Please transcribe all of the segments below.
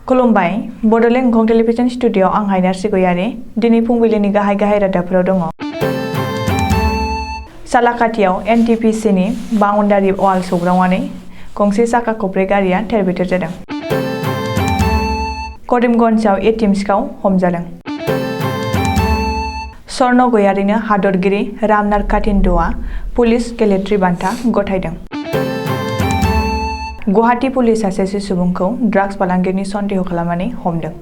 खुलुमबाय Bodoland इंखं television studio आं हायनार्सि गयारि दिनै फुंबिलिनि गाहाय रादाबफोराव दङ। सालाकाथियाव एनटिपिसिनि बाउन्डारि वाल सौग्रावनानै गंसे साखा खबब्रै गारिया थेर-बेथेर जादों। करिमगन्जआव एटिएम सिखाव हमजादों। स्वर्ण गयारिनो हादरगिरि रामनाथ काथिन्दआ पुलिस गेलेट्रि बान्था गथायदों। गुवाहाटी पुलिसआ सासे सुबुंखौ ड्राग्स फालांगिनि सन्देह खालामनानै हमदों।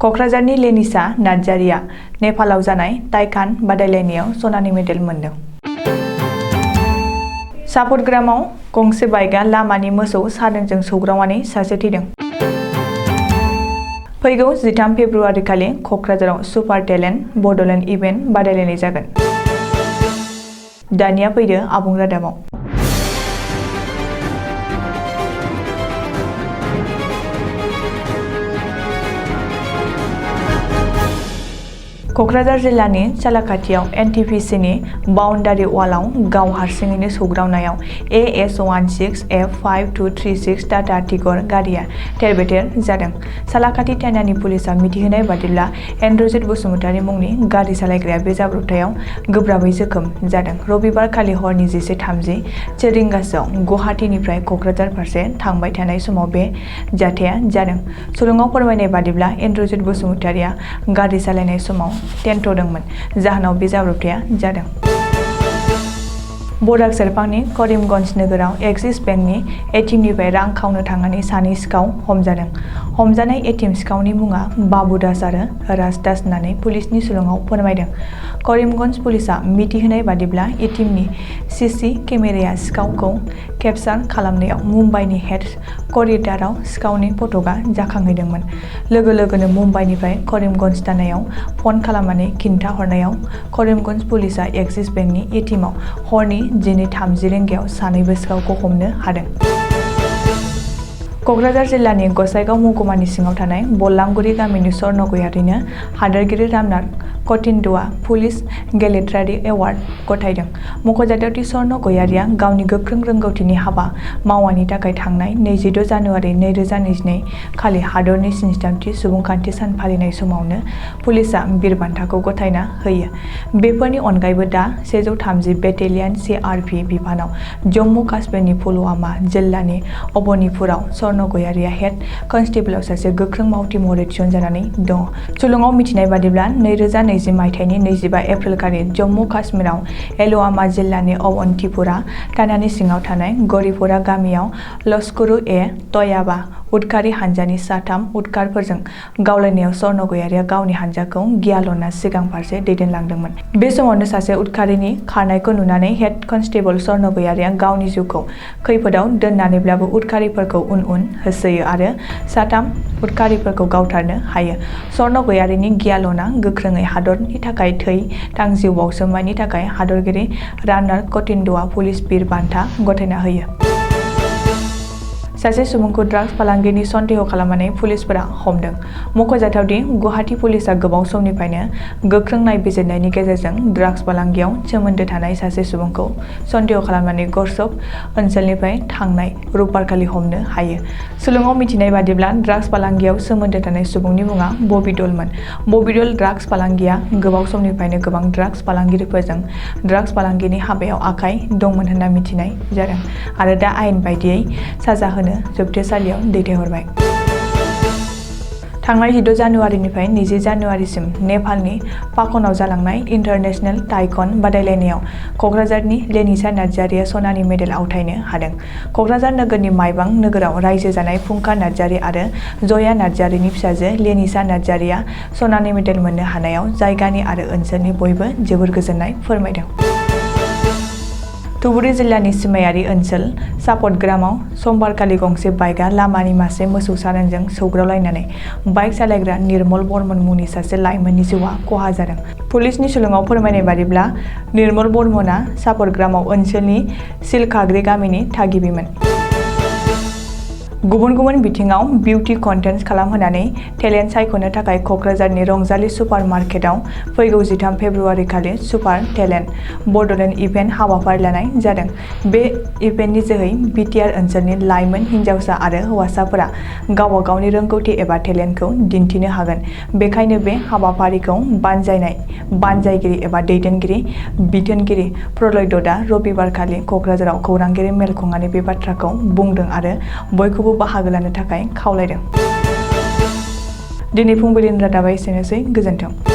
कक्राझारनि लेनिसा नार्जारिया नेपालाव जानाय ताइकान्ड बादायलायनायाव सनानि मेडेल मोनदों। सापटग्रामाव गंसे बाइकआ लामानि मोसौ सारोनजों सौग्रावनानै सासे थैदों। फैगौ 13 फेब्रुआरि खालि कक्राझाराव सुपार टेलेन्ट बड'लेण्ड इभेन्ट बादायलायनाय जागोन। दानिया फैदो आबुं रादाबाव। कक्राझार जिल्लानि सालाकाथियाव एनटिपिसिनि बाउन्डारि वालाव गाव हारसिङैनो सौग्रावनायाव AS16F5236 टाटा टिगर गारिया थेर-बेथेर जादों। सालाकाथि थानानि पुलिसआ मिथिहोनाय बादिब्ला एन्द्रजित बसुमतारी मुंनि गारि सालायग्राया बे जाब्रबथायाव गोब्राबै जोखोम जादों। रबिबार खालि हरनि 11:30 रिंगासोआव गुवाहाटीनिफ्राय कक्राझार फारसे थांबाय थानाय समाव बे जाथाया जादों। सुलुङाव फोरमायनाय बादिब्ला एन्द्रजित बसुमतारीया गारि सालायनाय समाव टेन्ट'दोंमोन, जाहोनाव बे जाब्रबथाया जादों। बराक सेरफांनि करिमगन्ज नोगोराव एक्सिस बेंकनि एटिएमनिफ्राय रां खावनो थांनानै सानै सिखाव हमजादों। हमजानाय एटिएम सिखावनि मुङा बाबु दास आरो राज दास होननानै पुलिसनि सुलुङाव फोरमायदों। करिमगन्ज पुलिसआ मिथिहोनाय बादिब्ला एटिएमनि सीसी केमेराया सिखावखौ केपचार खालामनायाव मुम्बाइनि हेड करिडाराव सिखावनि फट'आ जाखांहैदोंमोन। लोगो लोगोनो मुम्बाइनिफ्राय करिमगन्ज थानायाव फन खालामनानै खिन्थाहरनायाव करिमगन्ज पुलिसआ एक्सिस बेंकनि एटिएमआव हरनि 12:30 रिंगायाव सानैबो सिखावखौ हमनो हादों। कक्राझार जिल्लानि गसाइगाव महकुमानि सिङाव थानाय बल्लांगुरि गामिनि स्वर्ण गयारिनो हादरगिरि रामनाथ कथिन्दआ पुलिस गेलेट्रि एवार्ड गथायदों। मख'जाथावदि स्वर्ण गयारिया गावनि गोख्रों रोंगौथिनि हाबा मावनायनि थाखाय थांनाय 22 जानुवारि 2022 खालि हादरनि 63थि सुबुंखान्थि सान फालिनाय समावनो पुलिसआ बिर बान्थाखौ गथायना होयो। बेफोरनि अनगायैबो दा 130 बेटेलियन CRP बिफानाव जम्मु काश्मीरनि पुलवामा जिल्लानि अबनीपुराव स्वर्ण गयारिया हेड कनस्टेबलआव सासे गोख्रों मावथि महरै थिसनजानानै दङ। सुलुङाव मिथिनाय बादिब्ला 2020 मायथाइनि 25 एप्रिल खालि जम्मु काश्मीराव पुलवामा जिल्लानि अवन्तिपुरा थानानि सिङाव थानाय गौरीपुरा गामियाव लश्कर-ए-तय्यबा उदखारि हानजानि सा 3 उदखारिफोरजों गावलायनायाव स्वर्ण गयारिया गावनि हानजाखौ गियालना सिगां फारसे दैदेनलांदोंमोन। बे समावनो सासे उदखारिनि खारनायखौ नुनानै हेड कनस्टेबल स्वर्ण गयारिया गावनि जिउखौ खैफोदाव दोननानैब्लाबो उदखारिफोरखौ उन होसोयो आरो सा 3 उदखारिफोरखौ गावथारनो हायो। स्वर्ण गयारिनि गियालना गोख्रोङै हादरनि थाखाय थै-थां जिउ बाउसोमनायनि थाखाय हादरगिरि रामनाथ कथिन्दआ पुलिस बिर बान्था गथायना होयो। सासे सुबुंखौ ड्राग्स फालांगिनि सन्देह खालामनानै पुलिसफोरा हमदों। मख'जाथावदि गुवाहाटी पुलिसआ गोबाव समनिफ्रायनो गोख्रों नायबिजिरनायनि गेजेरजों ड्राग्स फालांगियाव सोमोन्दो थानाय सासे सुबुंखौ सन्देह खालामनानै गरसक ओनसोलनिफ्राय थांनाय रबिबारखालि हमनो हायो। सुलुङाव मिथिनाय बादिब्ला ड्राग्स फालांगियाव सोमोन्दो थानाय सुबुंनि मुङा बबी दलमोन। बबी दल ड्राग्स फालांगिया गोबाव समनिफ्रायनो गोबां ड्राग्स फालांगिरिफोरजों ड्राग्स फालांगिनि हाबायाव आखाइ दंमोन होनना मिथिनाय जादों आरो दा आयेन बायदियै साजा होनो जोबथेसालियाव दैथायहरबाय। थांनाय 16 जानुवारिनिफ्राय 20 जानुवारिसिम नेपालनि पाकनआव जालांनाय इन्टारनेशनेल ताइक्वान्ड बादायलायनायाव कक्राझारनि लेनिसा नार्जारिया सनानि मेडेल आवथायनो हादों। कक्राझार नोगोरनि माइबां नोगोराव रायजो जानाय फुंखा नार्जारि आरो जया नार्जारिनि फिसाजो लेनिसा नार्जारिया सनानि मेडेल मोननो हानायाव जायगानि आरो ओनसोलनि बयबो जोबोर गोजोननाय फोरमायदों। धुबुरी जिल्लानि सिमायारि ओनसोल सापटग्रामाव समबारखालि गंसे बाइकआ लामानि मासे मोसौ सारोनजों सौग्रावलायनानै बाइक सालायग्रा निर्मल बर्मन मुंनि सासे लाइमोननि जिउआ खहा जादों। पुलिसनि सुलुङाव फोरमायनाय बादिब्ला निर्मल बर्मनआ सापटग्रामाव ओनसोलनि सिलखाग्रि गामिनि थागिबिमोन। गुबुन गुबुन बिथिङाव बिउटि कन्टेन्ट खालामहोनानै टेलेन्ट सायख'नो थाखाय क'क्राझारनि रंजाली सुपार मार्केटआव फैगौ 13 फेब्रुआरि खालि सुपार टेलेन्ट बड'लेण्ड इभेन्ट हाबाफारि लानाय जादों। बे इभेन्टनि जोहै बिटिआर ओनसोलनि लाइमोन हिन्जावसा आरो हौवासाफोरा गावबा गावनि रोंगौथि एबा टेलेन्टखौ दिन्थिनो हागोन। बेखायनो बे हाबाफारिखौ बानजायगिरि एबा दैदेनगिरि बिथोनगिरि प्रलय दत्तआ रबिबारखालि क'क्राझाराव खौरांगिरि मेल खुंनानै बे बाथ्राखौ बुंदों आरो बयखौबो बाहागो लानो थाखाय खावलायदों। दिनै फुंबिलिनि रादाबा एसेनोसै। गोजोन्थों।